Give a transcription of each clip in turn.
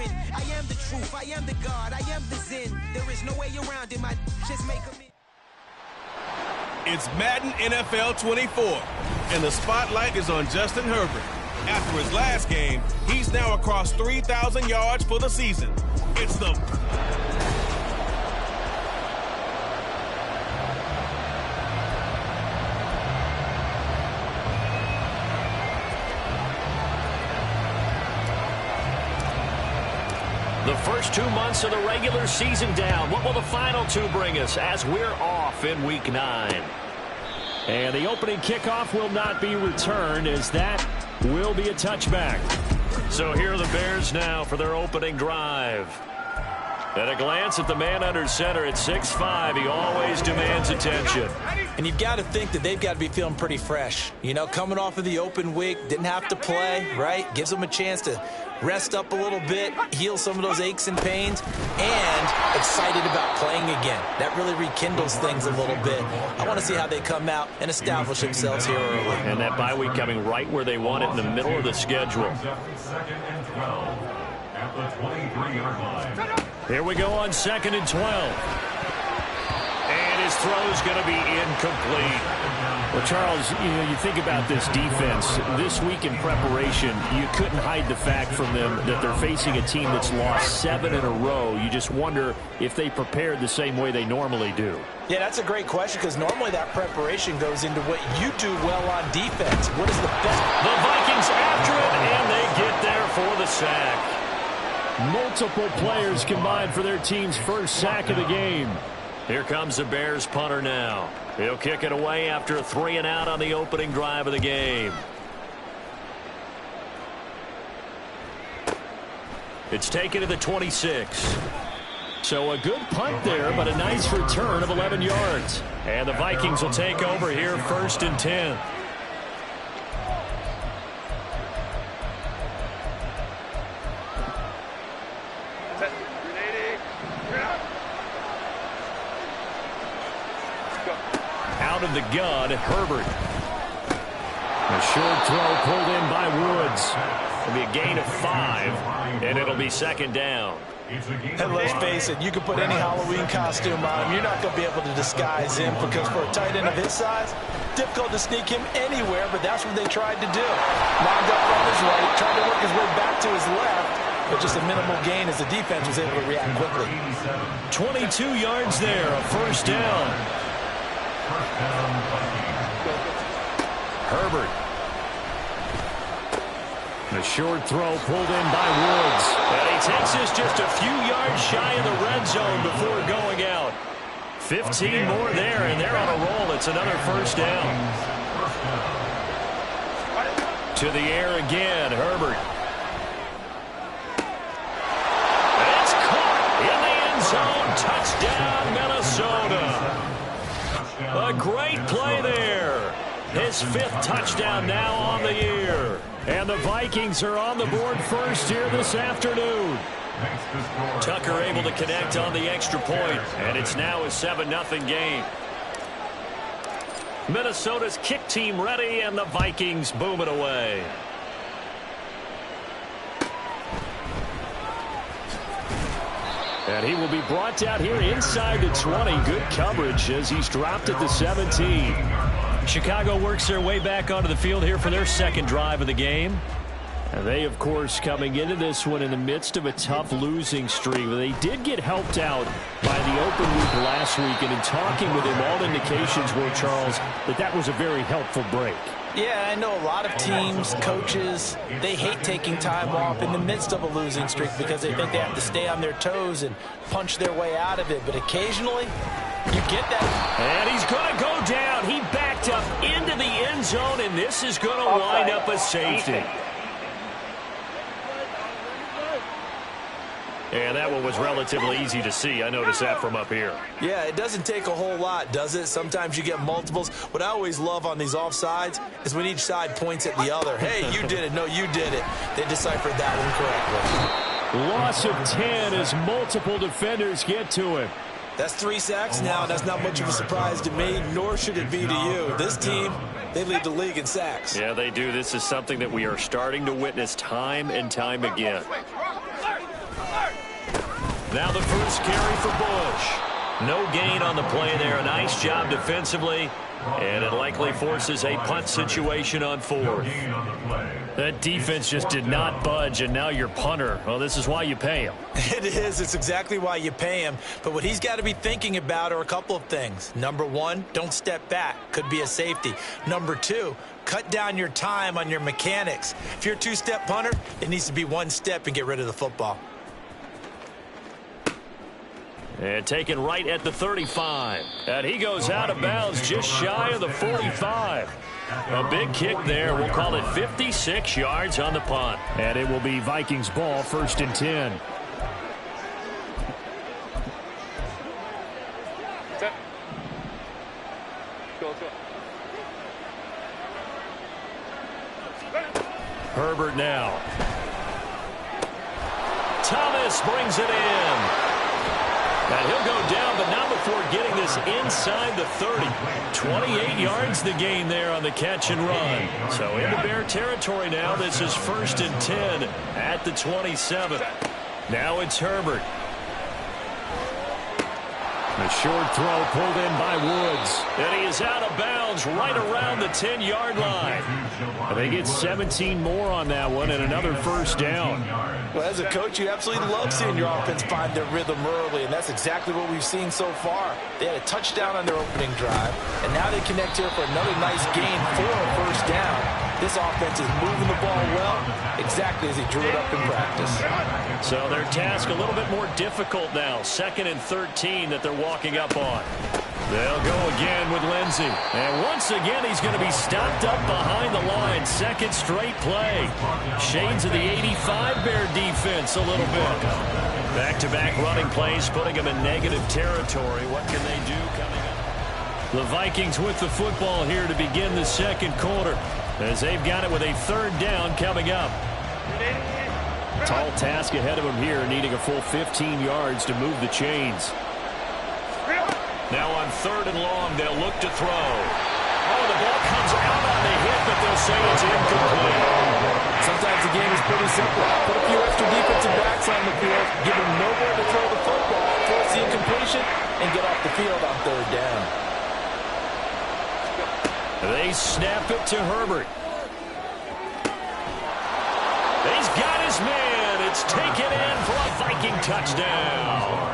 win. I am the truth, I am the God, I am the Zen. There is no way around it, my just make them in. It's Madden NFL 24, and the spotlight is on Justin Herbert. After his last game, he's now across 3,000 yards for the season. It's the... The first 2 months of the regular season down. What will the final 2 bring us as we're off in Week 9? And the opening kickoff will not be returned, as that will be a touchback. So here are the Bears now for their opening drive. At a glance at the man under center at 6'5", he always demands attention. And you've got to think that they've got to be feeling pretty fresh. You know, coming off of the open week, didn't have to play, right? Gives them a chance to rest up a little bit, heal some of those aches and pains, and excited about playing again. That really rekindles things a little bit. I want to see how they come out and establish themselves here early. And that bye week coming right where they want it, in the middle of the schedule. Here we go on 2nd and 12. And his throw's going to be incomplete. Well, Charles, you think about this defense. This week in preparation, you couldn't hide the fact from them that they're facing a team that's lost 7 in a row. You just wonder if they prepared the same way they normally do. Yeah, that's a great question, because normally that preparation goes into what you do well on defense. What is the best? The Vikings after it, and they get there for the sack. Multiple players combined for their team's first sack of the game. Here comes the Bears punter now. He'll kick it away after a 3-and-out on the opening drive of the game. It's taken to the 26. So a good punt there, but a nice return of 11 yards. And the Vikings will take over here 1st and 10. Out of the gun, Herbert. A short throw pulled in by Woods. It'll be a gain of 5, and it'll be 2nd down. And let's face it, you can put any Halloween costume on him. You're not going to be able to disguise him, because for a tight end of his size, difficult to sneak him anywhere, but that's what they tried to do. Lined up on his right, tried to work his way back to his left, but just a minimal gain as the defense was able to react quickly. 22 yards there, a 1st down. Herbert. A short throw pulled in by Woods. And he takes this just a few yards shy of the red zone before going out. 15 more there, and they're on a roll. It's another 1st down. To the air again, Herbert. And it's caught in the end zone. Touchdown, Minnesota. A great play there. His 5th touchdown now on the year. And the Vikings are on the board first here this afternoon. Tucker able to connect on the extra point, and it's now a 7-0 game. Minnesota's kick team ready, and the Vikings boom it away. And he will be brought down here inside the 20. Good coverage as he's dropped at the 17. Chicago works their way back onto the field here for their 2nd drive of the game. And they, of course, coming into this one in the midst of a tough losing streak. They did get helped out by the open week last week, and in talking with him, all indications were, Charles, that was a very helpful break. Yeah, I know a lot of teams, coaches, they hate taking time off in the midst of a losing streak because they think they have to stay on their toes and punch their way out of it. But occasionally, you get that. And he's going to go down. He backed up into the end zone, and this is going to wind up a safety. And that one was relatively easy to see. I noticed that from up here. Yeah, it doesn't take a whole lot, does it? Sometimes you get multiples. What I always love on these offsides is when each side points at the other. Hey, you did it. No, you did it. They deciphered that one correctly. Loss of 10 as multiple defenders get to him. That's 3 sacks now. That's not much of a surprise to me, nor should it be to you. This team, they lead the league in sacks. Yeah, they do. This is something that we are starting to witness time and time again. Now the first carry for Bush. No gain on the play there. A nice job defensively. And it likely forces a punt situation on fourth. That defense just did not budge, and now your punter. Well, this is why you pay him. It is. It's exactly why you pay him. But what he's got to be thinking about are a couple of things. Number one, don't step back. Could be a safety. Number two, cut down your time on your mechanics. If you're a two-step punter, it needs to be one step and get rid of the football. And taken right at the 35. And he goes out of bounds just shy of the 45. A big kick there. We'll call it 56 yards on the punt. And it will be Vikings ball, 1st and 10. Herbert now. Thomas brings it in. And he'll go down, but not before getting this inside the 30. 28 yards the gain there on the catch and run. So into Bear territory now. This is 1st and 10 at the 27. Now it's Herbert. A short throw pulled in by Woods. And he is out of bounds right around the 10-yard line. And they get 17 more on that one and another 1st down. Well, as a coach, you absolutely love seeing your offense find their rhythm early, and that's exactly what we've seen so far. They had a touchdown on their opening drive, and now they connect here for another nice gain for a 1st down. This offense is moving the ball well, exactly as he drew it up in practice. So their task a little bit more difficult now. 2nd and 13 that they're walking up on. They'll go again with Lindsey. And once again, he's going to be stopped up behind the line. 2nd straight play. Shades of the 85 Bear defense a little bit. Back-to-back running plays, putting them in negative territory. What can they do coming up? The Vikings with the football here to begin the 2nd quarter, as they've got it with a 3rd down coming up. Tall task ahead of them here, needing a full 15 yards to move the chains. Now on 3rd and long, they'll look to throw. Oh, the ball comes out on the hit, but they'll say it's incomplete. Sometimes the game is pretty simple. Put a few extra defensive backs on the field, give them nowhere to throw the football, force the incompletion, and get off the field on 3rd down. They snap it to Herbert. He's got his man. It's taken in for a Viking touchdown.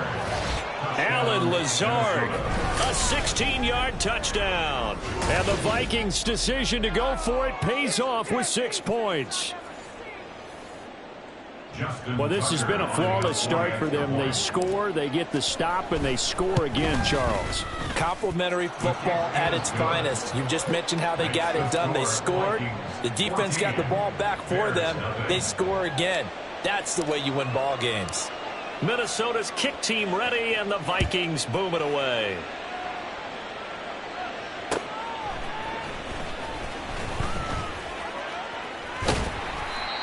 Alan Lazard, a 16-yard touchdown. And the Vikings' decision to go for it pays off with 6 points. Well, this has been a flawless start for them. They score, they get the stop, and they score again, Charles. Complimentary football at its finest. You just mentioned how they got it done. They scored. The defense got the ball back for them. They score again. That's the way you win ball games. Minnesota's kick team ready, and the Vikings boom it away.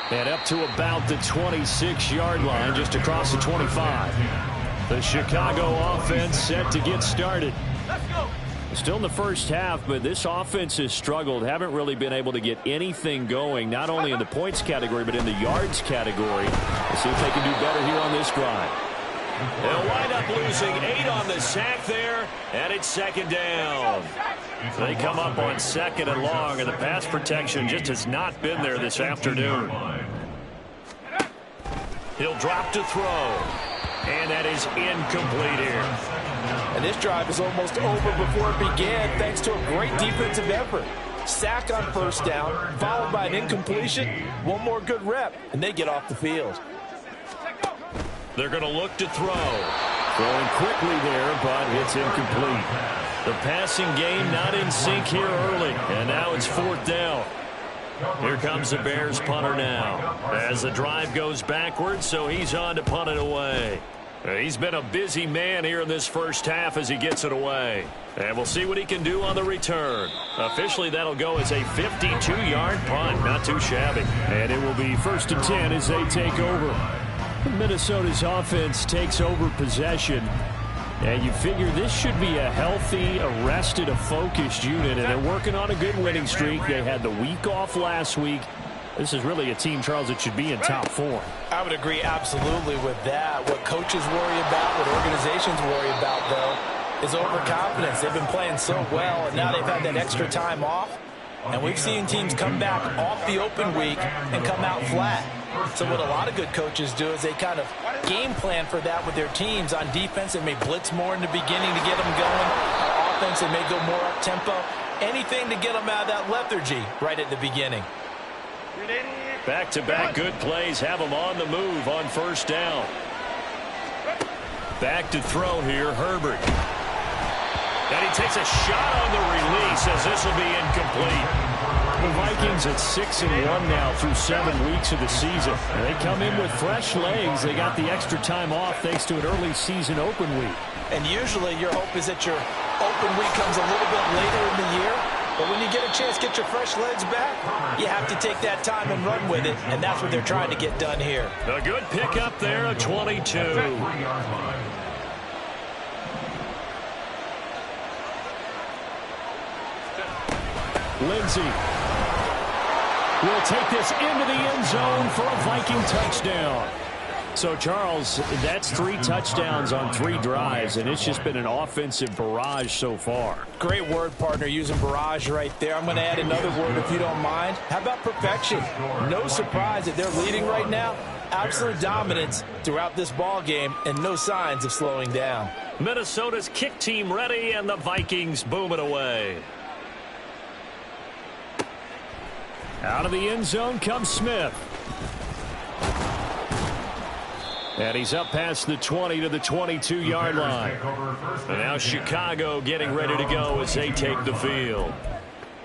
And up to about the 26-yard line, just across the 25. The Chicago offense set to get started. Let's go. Still in the first half, but this offense has struggled. Haven't really been able to get anything going, not only in the points category, but in the yards category. We'll see if they can do better here on this drive. They'll wind up losing 8 on the sack there, and it's 2nd down. They come up on 2nd and long, and the pass protection just has not been there this afternoon. He'll drop to throw, and that is incomplete here. And this drive is almost over before it began, thanks to a great defensive effort. Sack on 1st down, followed by an incompletion. One more good rep, and they get off the field. They're going to look to throw. Throwing quickly there, but it's incomplete. The passing game not in sync here early, and now it's 4th down. Here comes the Bears punter now, as the drive goes backwards, so he's on to punt it away. He's been a busy man here in this first half as he gets it away. And we'll see what he can do on the return. Officially, that'll go as a 52-yard punt. Not too shabby. And it will be 1st and 10 as they take over. Minnesota's offense takes over possession. And you figure this should be a healthy, a rested, a focused unit. And they're working on a good winning streak. They had the week off last week. This is really a team, Charles, that should be in top form. I would agree absolutely with that. What coaches worry about, what organizations worry about, though, is overconfidence. They've been playing so well, and now they've had that extra time off. And we've seen teams come back off the open week and come out flat. So what a lot of good coaches do is they kind of game plan for that with their teams. On defense, they may blitz more in the beginning to get them going. On offense, they may go more up-tempo. Anything to get them out of that lethargy right at the beginning. Back-to-back good plays have them on the move on first down. Back to throw here, Herbert. And he takes a shot on the release as this will be incomplete. The Vikings at 6-1 now through 7 weeks of the season. And they come in with fresh legs. They got the extra time off thanks to an early season open week. And usually your hope is that your open week comes a little bit later in the year. But when you get a chance to get your fresh legs back, you have to take that time and run with it. And that's what they're trying to get done here. A good pickup there, a 22. Lindsey will take this into the end zone for a Viking touchdown. So, Charles, that's 3 touchdowns on 3 drives, and it's just been an offensive barrage so far. Great word, partner, using barrage right there. I'm going to add another word if you don't mind. How about perfection? No surprise that they're leading right now. Absolute dominance throughout this ball game and no signs of slowing down. Minnesota's kick team ready, and the Vikings boom it away. Out of the end zone comes Smith. And he's up past the 20 to the 22-yard line. And now Chicago getting ready to go as they take the field.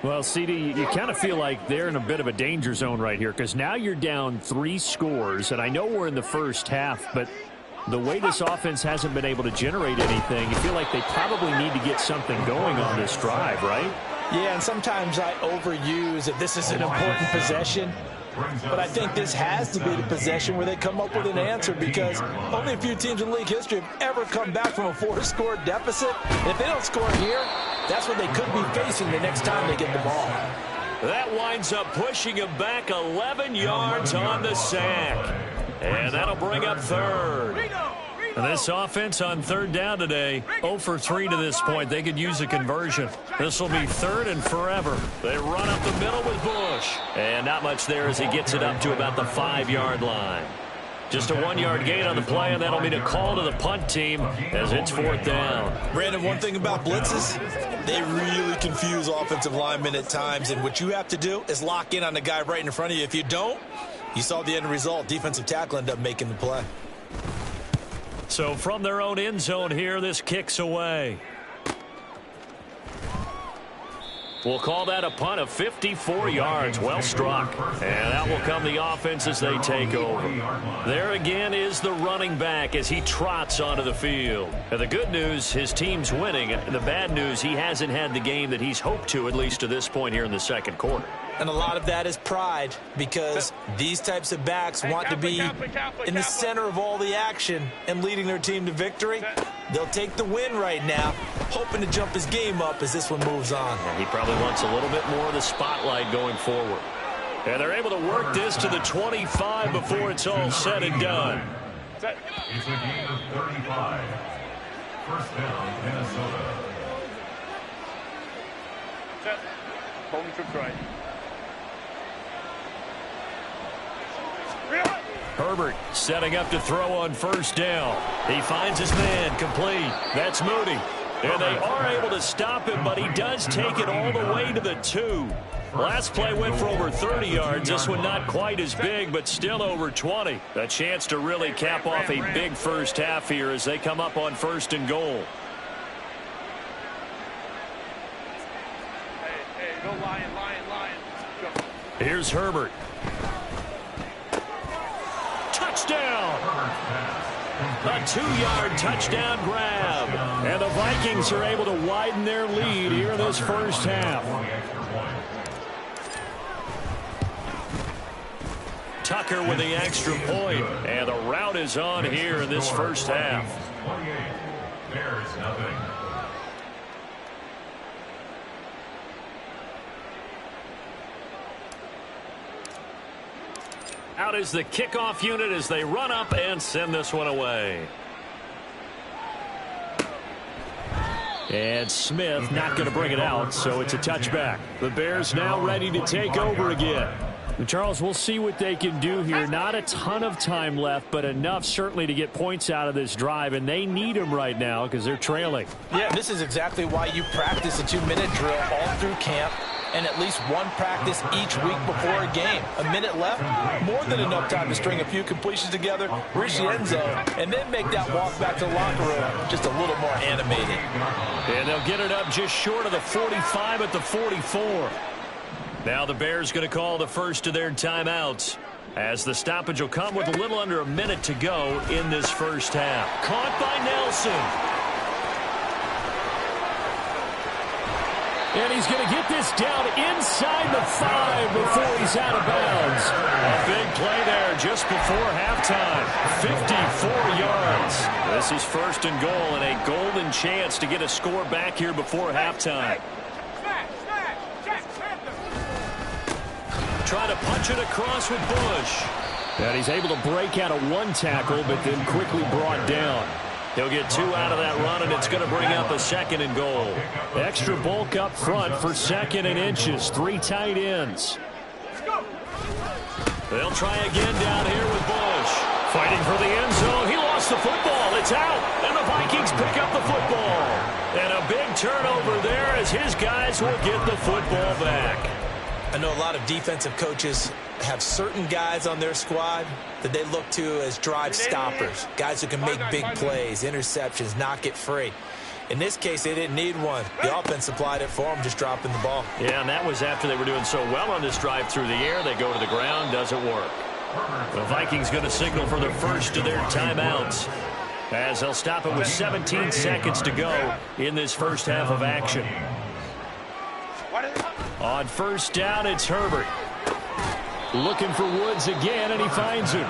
Well, CD, you kind of feel like they're in a bit of a danger zone right here because now you're down 3 scores, and I know we're in the first half, but the way this offense hasn't been able to generate anything, you feel like they probably need to get something going on this drive, right? Yeah, and sometimes I overuse that this is an important possession. But I think this has to be the possession where they come up with an answer because only a few teams in league history have ever come back from a 4-score deficit. And if they don't score here, that's what they could be facing the next time they get the ball. That winds up pushing him back 11 yards on the sack. And that'll bring up third. This offense on third down today, 0 for 3 to this point. They could use a conversion. This will be third and forever. They run up the middle with Bush. And not much there as he gets it up to about the 5-yard line. Just a 1-yard gain on the play, and that'll be a call to the punt team as it's 4th down. Brandon, one thing about blitzes, they really confuse offensive linemen at times. And what you have to do is lock in on the guy right in front of you. If you don't, you saw the end result. Defensive tackle ended up making the play. So from their own end zone here, this kicks away. We'll call that a punt of 54 yards. Well struck. And out will come the offense as they take over. There again is the running back as he trots onto the field. And the good news, his team's winning. The bad news, he hasn't had the game that he's hoped to, at least to this point here in the second quarter. And a lot of that is pride because these types of backs want to be in the center of all the action and leading their team to victory. They'll take the win right now, hoping to jump his game up as this one moves on. He probably wants a little bit more of the spotlight going forward. And they're able to work this to the 25 before it's all said and done. It's a gain of 35. First down, Minnesota. Holding trips right. Herbert setting up to throw on first down. He finds his man complete. That's Moody. And they are able to stop him, but he does take it all the way to the 2. Last play went for over 30 yards. This one not quite as big, but still over 20. A chance to really cap off a big first half here as they come up on 1st and goal. Hey, go Lion. Go. Here's Herbert. Touchdown! A 2-yard touchdown grab. And the Vikings are able to widen their lead here in this first half. Tucker with the extra point. And the route is on here in this first half. 28. Bears nothing. Out is the kickoff unit as they run up and send this one away. And Smith not going to bring it out, so it's a touchback. The Bears now ready to take over again. Charles, we'll see what they can do here. Not a ton of time left, but enough certainly to get points out of this drive, and they need them right now because they're trailing. Yeah, this is exactly why you practice a 2-minute drill all through camp and at least one practice each week before a game. A minute left, more than enough time to string a few completions together, reach the end zone, and then make that walk back to the locker room just a little more animated. And they'll get it up just short of the 45 at the 44. Now the Bears going to call the first of their timeouts as the stoppage will come with a little under a minute to go in this first half. Caught by Nelson. And he's going to get this down inside the 5 before he's out of bounds. A big play there just before halftime. 54 yards. This is first and goal and a golden chance to get a score back here before halftime. Trying to punch it across with Bush. And he's able to break out of one tackle, but then quickly brought down. He'll get 2 out of that run, and it's going to bring up a second and goal. Extra bulk up front for second and inches. 3 tight ends. They'll try again down here with Bush. Fighting for the end zone. He lost the football. It's out, and the Vikings pick up the football. And a big turnover there as his guys will get the football back. I know a lot of defensive coaches have certain guys on their squad that they look to as drive stoppers, guys who can make big plays, interceptions, knock it free. In this case, they didn't need one. The offense supplied it for them, just dropping the ball. Yeah, and that was after they were doing so well on this drive through the air. They go to the ground, doesn't work. The Vikings going to signal for the first of their timeouts as they'll stop it with 17 seconds to go in this first half of action. On first down, it's Herbert. Looking for Woods again, and he finds him.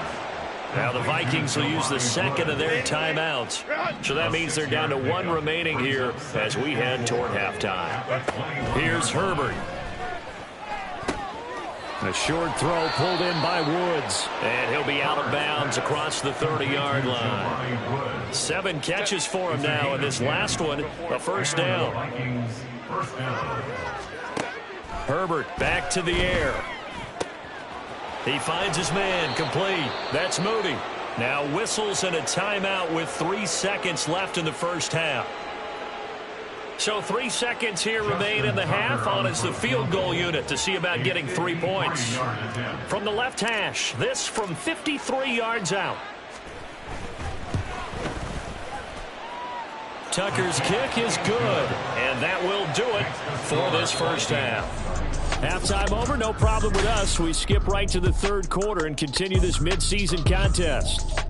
Now the Vikings will use the second of their timeouts. So that means they're down to 1 remaining here as we head toward halftime. Here's Herbert. A short throw pulled in by Woods. And he'll be out of bounds across the 30-yard line. 7 catches for him now, and this last one, a first down. Herbert back to the air. He finds his man, complete. That's Moody. Now whistles and a timeout with 3 seconds left in the first half. So 3 seconds here remain in the half. On is the field goal unit to see about getting 3 points. From the left hash, this from 53 yards out. Tucker's kick is good, and that will do it for this first half. Halftime over, no problem with us. We skip right to the third quarter and continue this midseason contest.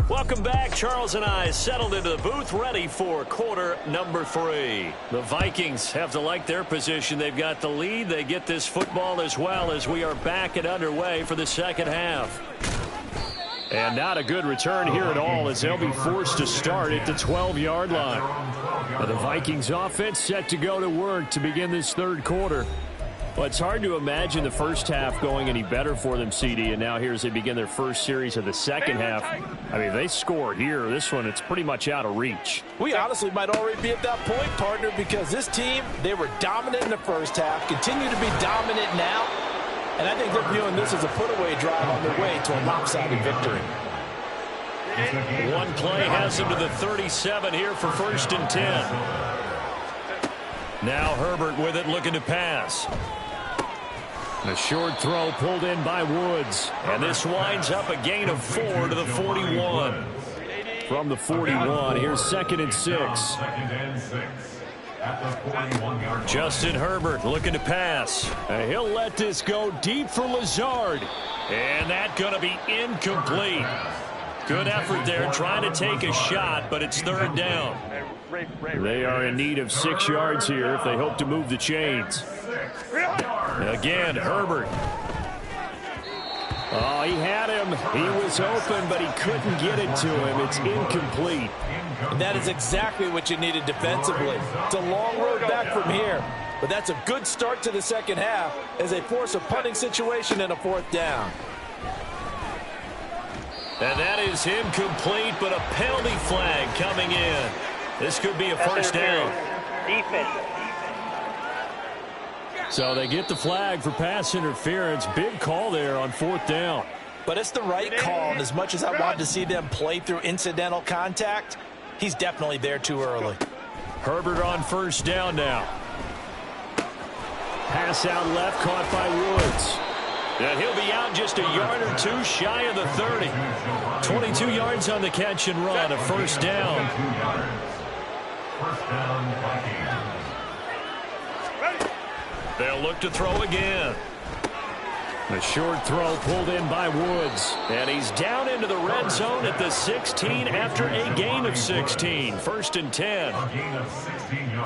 Welcome back. Charles and I settled into the booth, ready for quarter number 3. The Vikings have to like their position. They've got the lead. They get this football as well as we are back and underway for the second half. And not a good return here at all as they'll be forced to start at the 12-yard line. Now the Vikings offense set to go to work to begin this third quarter. Well, it's hard to imagine the first half going any better for them, CD, and now here as they begin their first series of the second half. I mean, they score here. This one, it's pretty much out of reach. We honestly might already be at that point, partner, because this team, they were dominant in the first half, continue to be dominant now, and I think they're viewing this as a put-away drive on their way to a lopsided victory. One play has them to the 37 here for first and 10. Now Herbert with it, looking to pass. A short throw pulled in by Woods. And this winds up a gain of 4 to the 41. From the 41, here's second and 6. Justin Herbert looking to pass. And he'll let this go deep for Lazard. And that's going to be incomplete. Good effort there, trying to take a shot, but it's third down. They are in need of 6 yards here if they hope to move the chains. Again, Herbert. Oh, he had him. He was open, but he couldn't get it to him. It's incomplete. And that is exactly what you needed defensively. It's a long road back from here. but that's a good start to the second half as they force a punting situation and a 4th down. And that is incomplete, but a penalty flag coming in. This could be a first down. Defense. So they get the flag for pass interference. Big call there on 4th down. But it's the right call, and as much as I wanted to see them play through incidental contact, he's definitely there too early. Herbert on 1st down now. Pass out left, caught by Woods. And he'll be out just a yard or two shy of the 30. 22 yards on the catch and run, a 1st down. First down, Vikings. They'll look to throw again. A short throw pulled in by Woods. And he's down into the red zone at the 16 after a gain of 16. 1st and 10.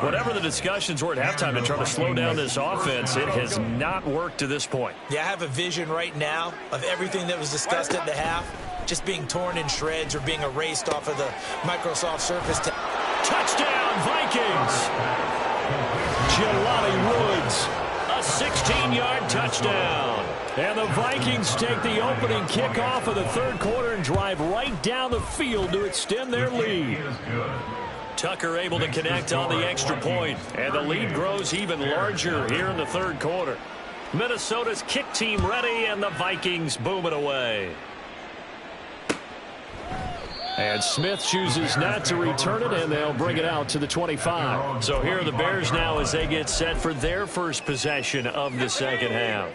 Whatever the discussions were at halftime to try to slow down this offense, it has not worked to this point. Yeah, I have a vision right now of everything that was discussed at the half just being torn in shreds or being erased off of the Microsoft Surface. Touchdown, Vikings! Jelani Woods. A 16-yard touchdown. And the Vikings take the opening kickoff of the 3rd quarter and drive right down the field to extend their lead. Tucker able to connect on the extra point, and the lead grows even larger here in the 3rd quarter. Minnesota's kick team ready, and the Vikings boom it away. And Smith chooses not to return it, and they'll bring it out to the 25. So here are the Bears now as they get set for their first possession of the second half.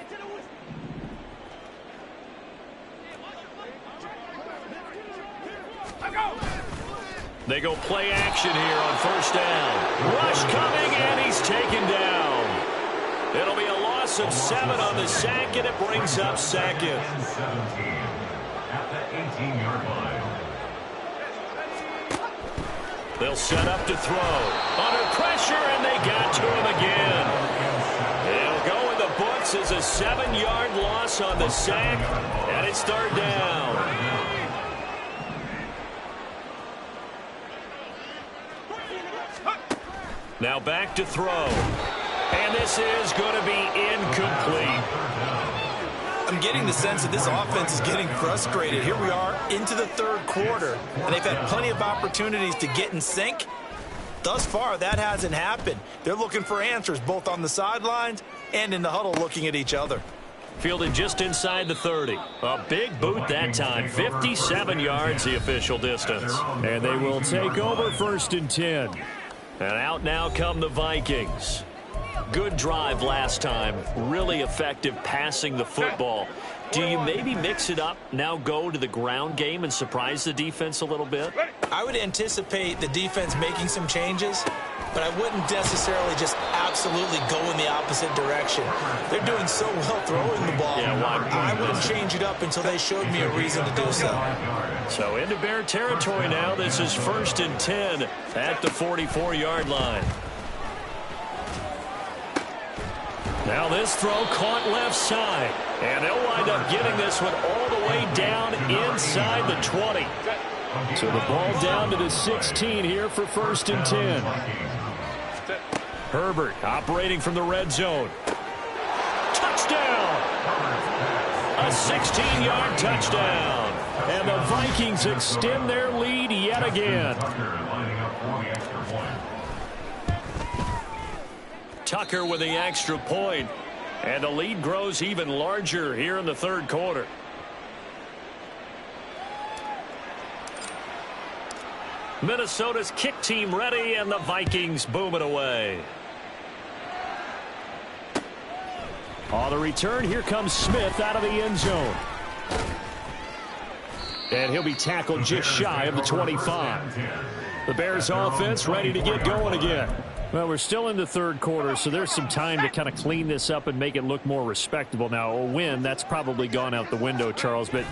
They go play action here on 1st down. Rush coming, and he's taken down. It'll be a loss of 7 on the sack, and it brings up 2nd. 17 at the 18-yard line. They'll set up to throw. Under pressure, and they got to him again. It'll go in the books as a 7-yard loss on the sack, and it's 3rd down. Now back to throw. And this is going to be incomplete. I'm getting the sense that this offense is getting frustrated. Here we are into the 3rd quarter, and they've had plenty of opportunities to get in sync. Thus far, that hasn't happened. They're looking for answers both on the sidelines and in the huddle looking at each other. Fielded just inside the 30. A big boot that time. 57 yards the official distance. And they will take over 1st and 10. And out now come the Vikings. Good drive last time. Really effective passing the football. Do you maybe mix it up, now go to the ground game and surprise the defense a little bit? I would anticipate the defense making some changes, but I wouldn't necessarily just absolutely go in the opposite direction. They're doing so well throwing the ball. Yeah, I wouldn't change it up until they showed me a reason to do so. So into Bear territory now. This is 1st and 10 at the 44-yard line. Now this throw caught left side. And they'll wind up getting this one all the way down inside the 20. So the ball down to the 16 here for 1st and 10. Herbert operating from the red zone. Touchdown! A 16-yard touchdown. And the Vikings extend their lead yet again. Tucker with the extra point. And the lead grows even larger here in the 3rd quarter. Minnesota's kick team ready, and the Vikings boom it away. On the return, here comes Smith out of the end zone. And he'll be tackled just shy of the 25. The Bears offense ready to get going again. Well, we're still in the 3rd quarter, so there's some time to kind of clean this up and make it look more respectable. Now, a win, that's probably gone out the window, Charles, but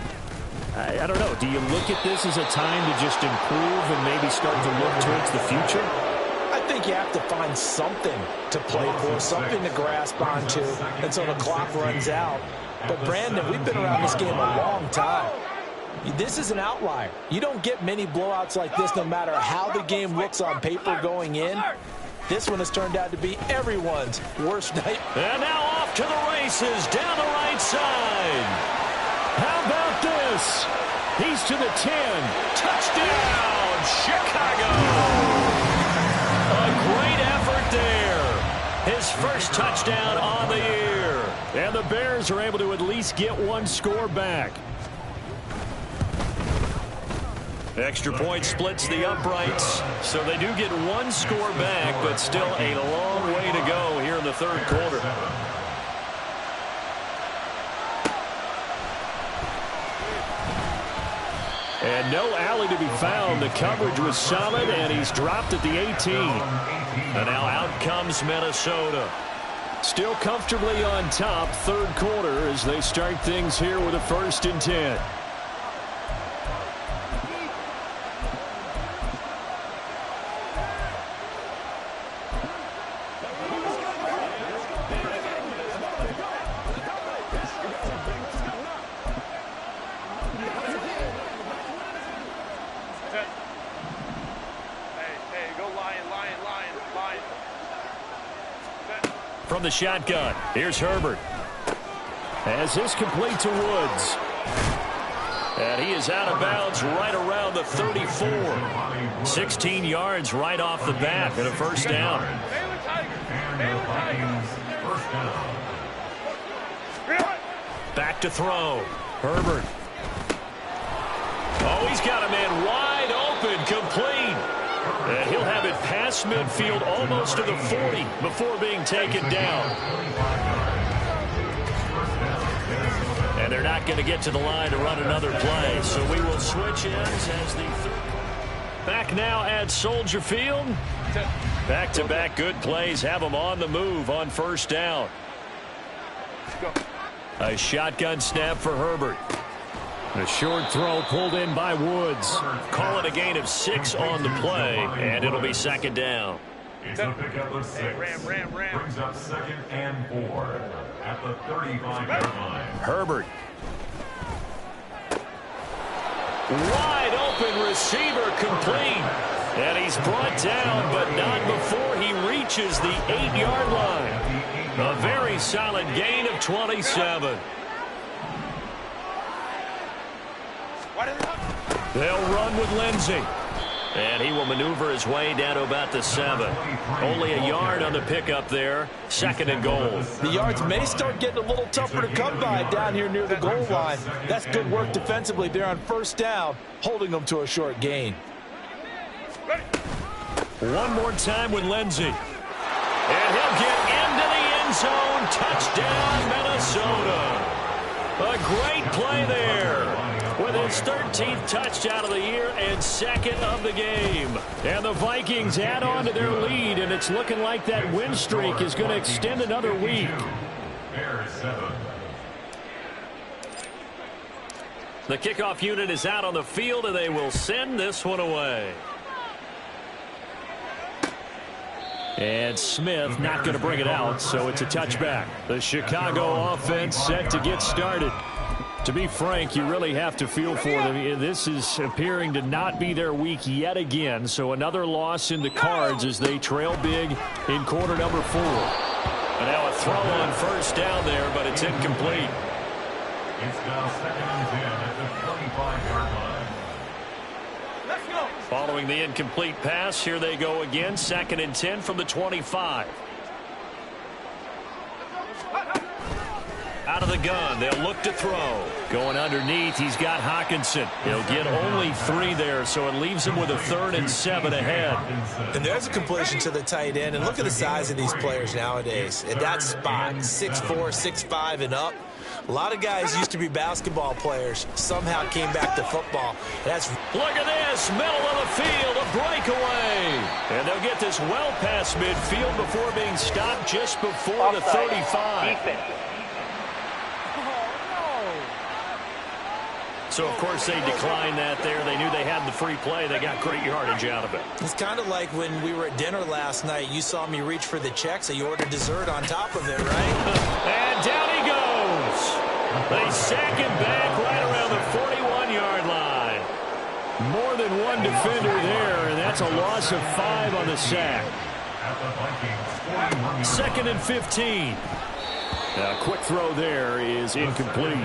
I don't know. Do you look at this as a time to just improve and maybe start to look towards the future? I think you have to find something to play for, something to grasp onto until the clock runs out. But, Brandon, we've been around this game a long time. This is an outlier. You don't get many blowouts like this no matter how the game looks on paper going in. This one has turned out to be everyone's worst night. And now off to the races down the right side. How about this? He's to the 10. Touchdown, Chicago. A great effort there. His first touchdown on the year. And the Bears are able to at least get one score back. Extra point splits the uprights, so they do get one score back, but still a long way to go here in the third quarter. And no alley to be found. The coverage was solid, and he's dropped at the 18. And now out comes Minnesota. Still comfortably on top, third quarter, as they start things here with a 1st and 10. From the shotgun, here's Herbert. As this complete to Woods. And he is out of bounds right around the 34. 16 yards right off the bat and a 1st down. Back to throw. Herbert. Oh, he's got a man wide open, complete. And he'll have it past midfield almost to the 40 before being taken down. And they're not going to get to the line to run another play. So we will switch ends as the back now at Soldier Field. Back-to-back good plays have them on the move on 1st down. A shotgun snap for Herbert. A short throw pulled in by Woods. Call it a gain of 6 on the play, and it'll be 2nd down. It's a pickup of 6. Brings up 2nd and 4 at the 35-yard line. Herbert. Wide open receiver, complete. And he's brought down, but not before he reaches the 8-yard line. A very solid gain of 27. They'll run with Lindsey. And he will maneuver his way down to about the 7. Only a yard on the pickup there. 2nd and goal. The yards may start getting a little tougher to come by down here near the goal line. That's good work defensively there on 1st down, holding them to a short gain. One more time with Lindsey. And he'll get into the end zone. Touchdown, Minnesota. A great play there. With his 13th touchdown of the year and 2nd of the game. And the Vikings add on to their lead, and it's looking like that win streak is going to extend another week. The kickoff unit is out on the field, and they will send this one away. And Smith not going to bring it out, so it's a touchback. The Chicago offense set to get started. To be frank, you really have to feel for them. This is appearing to not be their week yet again. So another loss in the cards as they trail big in quarter number 4. And now a throw on 1st down there, but it's incomplete. It's now 2nd and 10 at the 25-yard line. Let's go. Following the incomplete pass, here they go again. 2nd and 10 from the 25. Out of the gun, they'll look to throw. Going underneath, he's got Hockenson. He'll get only 3 there, so it leaves him with a 3rd and 7 ahead. And there's a completion to the tight end. And look at the size of these players nowadays. At that spot, 6'4", 6'5", and up. A lot of guys used to be basketball players. Somehow came back to football. Look at this, middle of the field, a breakaway. And they'll get this well past midfield before being stopped just before the 35. So, of course, they declined that there. They knew they had the free play. They got great yardage out of it. It's kind of like when we were at dinner last night. You saw me reach for the check, so you ordered dessert on top of it, right? And down he goes. They sack him back right around the 41-yard line. More than one defender there, and that's a loss of 5 on the sack. Second and 15. Quick throw there is incomplete.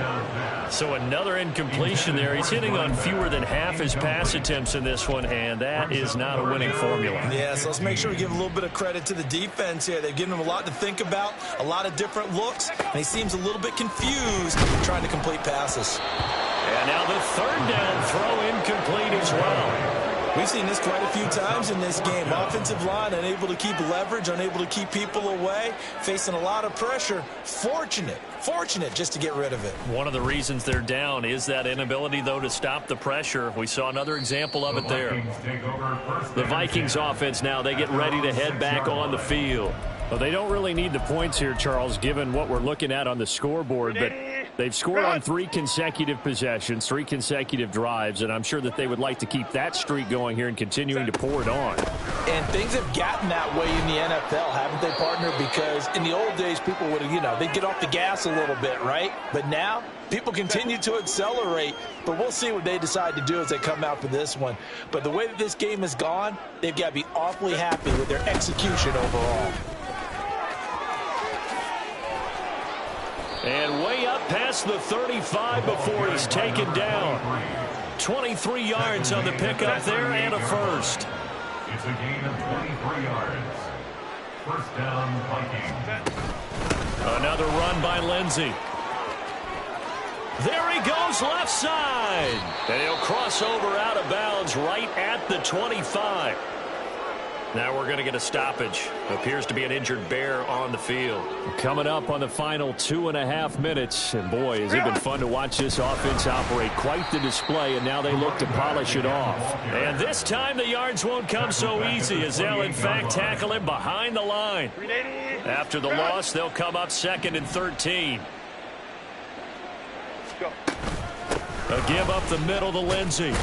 So another incompletion there. He's hitting on fewer than half his pass attempts in this one, and that is not a winning formula. Yeah, so let's make sure we give a little bit of credit to the defense here. They've given him a lot to think about, a lot of different looks, and he seems a little bit confused trying to complete passes. And now the third down throw incomplete as well. We've seen this quite a few times in this game. Offensive line unable to keep leverage, unable to keep people away, facing a lot of pressure. Fortunate just to get rid of it. One of the reasons they're down is that inability, though, to stop the pressure. We saw another example of it there. The Vikings offense now, they get ready to head back on the field. Well, they don't really need the points here, Charles, given what we're looking at on the scoreboard, but they've scored on 3 consecutive possessions, 3 consecutive drives, and I'm sure that they would like to keep that streak going here and continuing to pour it on. And things have gotten that way in the NFL, haven't they, partner? Because in the old days, people would have, they'd get off the gas a little bit, right? But now, people continue to accelerate, but we'll see what they decide to do as they come out for this one. But the way that this game has gone, they've got to be awfully happy with their execution overall. And way up past the 35 before he's taken down. 23 yards on the pickup there and a first. It's a gain of 23 yards. First down, Vikings. Another run by Lindsey. There he goes left side. And he'll cross over out of bounds right at the 25. Now we're going to get a stoppage. Appears to be an injured Bear on the field. Coming up on the final 2.5 minutes. And boy, has it been fun to watch this offense operate. Quite the display, and now they look to polish it off. And this time the yards won't come so easy, as they'll in fact tackle him behind the line. After the loss, they'll come up 2nd and 13. A give up the middle to Lindsey.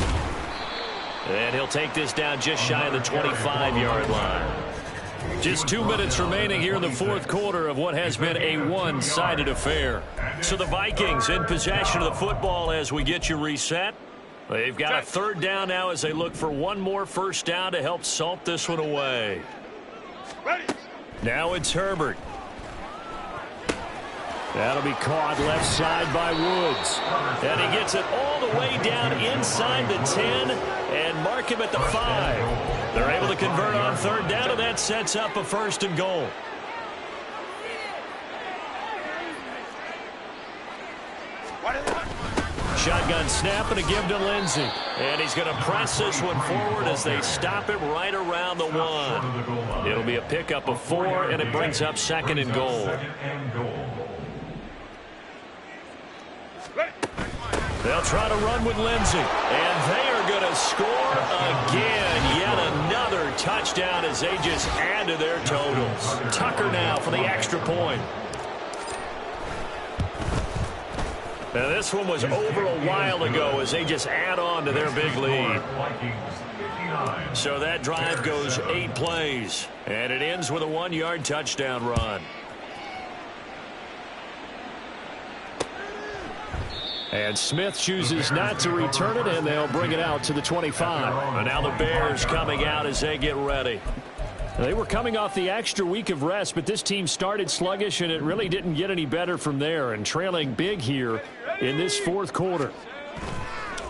And he'll take this down just shy of the 25-yard line. Just 2 minutes remaining here in the fourth quarter of what has been a one-sided affair. So the Vikings in possession of the football as we get you reset. They've got a third down now as they look for one more first down to help salt this one away. Now it's Herbert. That'll be caught left side by Woods. And he gets it all the way down inside the 10 and mark him at the 5. They're able to convert on third down, and that sets up a 1st and goal. Shotgun snap and a give to Lindsey. And he's going to press this one forward as they stop him right around the 1. It'll be a pickup of 4, and it brings up 2nd and goal. They'll try to run with Lindsey. And they are going to score again. Yet another touchdown as they just add to their totals. Tucker now for the extra point. Now this one was over a while ago as they just add on to their big lead. So that drive goes 8 plays. And it ends with a 1-yard touchdown run. And Smith chooses not to return it, and they'll bring it out to the 25. And now the Bears coming out as they get ready. They were coming off the extra week of rest, but this team started sluggish, and it really didn't get any better from there, and trailing big here in this fourth quarter.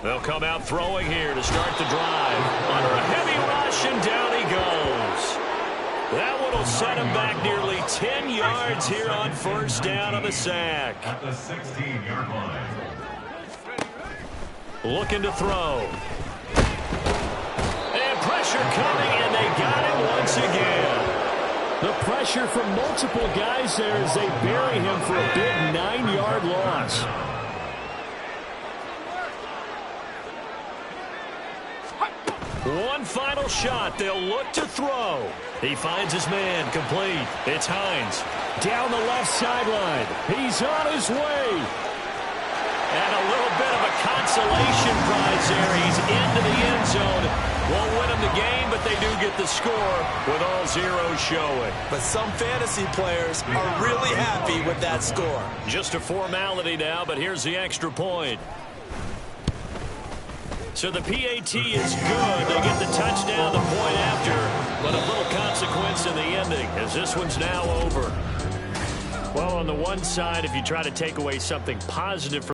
They'll come out throwing here to start the drive. Under a heavy rush, and down he goes. That one will set him back nearly 10 yards here on first down on the sack. At the 16-yard line. Looking to throw. And pressure coming, and they got him once again. The pressure from multiple guys there as they bury him for a big 9-yard loss. One final shot. They'll look to throw. He finds his man complete. It's Hines. Down the left sideline. He's on his way. And a little bit of a consolation prize there. He's into the end zone. Won't win them the game, but they do get the score with all zeros showing. But some fantasy players are really happy with that score. Just a formality now, but here's the extra point. So the PAT is good. They get the touchdown the point after. But of little consequence in the ending, as this one's now over. Well, on the one side, if you try to take away something positive from